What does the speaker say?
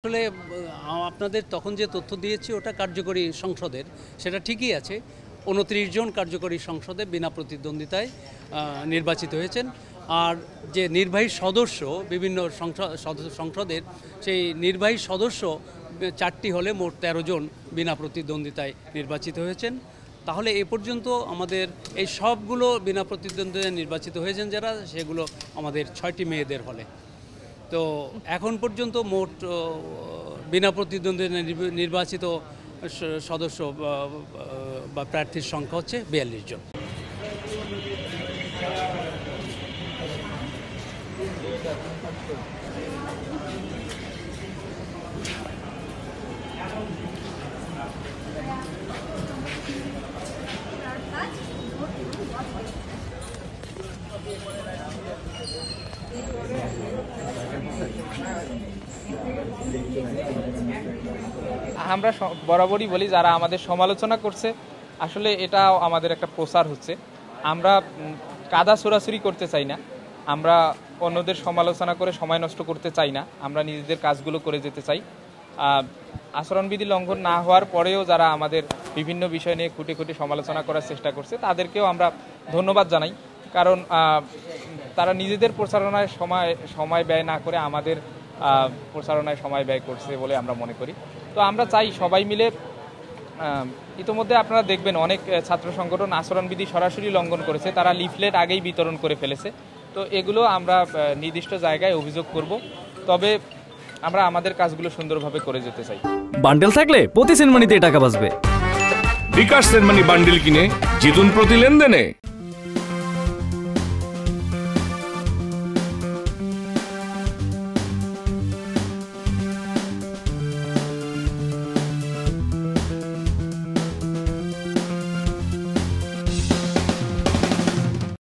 আসলে আপনাদের তখন যে তথ্য দিয়েছি ওটা কার্যকরী সংসদের, সেটা ঠিকই আছে। ২৯ জন কার্যকরী সংসদে বিনা প্রতিদ্বন্দ্বিতায় নির্বাচিত হয়েছেন। আর যে নির্বাহী সদস্য বিভিন্ন সংসদের, সেই নির্বাহী সদস্য ৪টি হলে মোট ১৩ জন বিনা প্রতিদ্বন্দ্বিতায় নির্বাচিত হয়েছেন। তাহলে এ পর্যন্ত আমাদের এই সবগুলো বিনা প্রতিদ্বন্দ্বিতায় নির্বাচিত হয়েছেন যারা, সেগুলো আমাদের ৬টি মেয়েদের হলে। তো এখন পর্যন্ত মোট বিনা প্রতিদ্বন্দ্বিতায় নির্বাচিত সদস্য বা প্রার্থীর সংখ্যা হচ্ছে ৪২ জন। আমরা বরাবরই বলি, যারা আমাদের সমালোচনা করছে আসলে এটাও আমাদের একটা প্রচার হচ্ছে। আমরা কাদা ছোড়াছুরি করতে চাই না, আমরা অন্যদের সমালোচনা করে সময় নষ্ট করতে চাই না, আমরা নিজেদের কাজগুলো করে যেতে চাই। আচরণবিধি লঙ্ঘন না হওয়ার পরেও যারা আমাদের বিভিন্ন বিষয় নিয়ে খুঁটে খুঁটে সমালোচনা করার চেষ্টা করছে তাদেরকেও আমরা ধন্যবাদ জানাই, কারণ তারা নিজেদের প্রচারণায় সময় ব্যয় না করে আমাদের প্রচারণায় সময় ব্যয় করছে বলে আমরা মনে করি। তো আমরা চাই সবাই মিলে, ইতোমধ্যে আপনারা দেখবেন অনেক ছাত্র সংগঠন আচরণবিধি সরাসরি লঙ্ঘন করেছে, তারা লিফলেট আগেই বিতরণ করে ফেলেছে। তো এগুলো আমরা নির্দিষ্ট জায়গায় অভিযোগ করব, তবে আমরা আমাদের কাজগুলো সুন্দরভাবে করে যেতে চাই। বান্ডেল থাকলে প্রতি সেনমানিতে টাকা বাঁচবে। বিকাশ সেনমানি বান্ডেল কিনে জিতুন প্রতি লেনদেনে।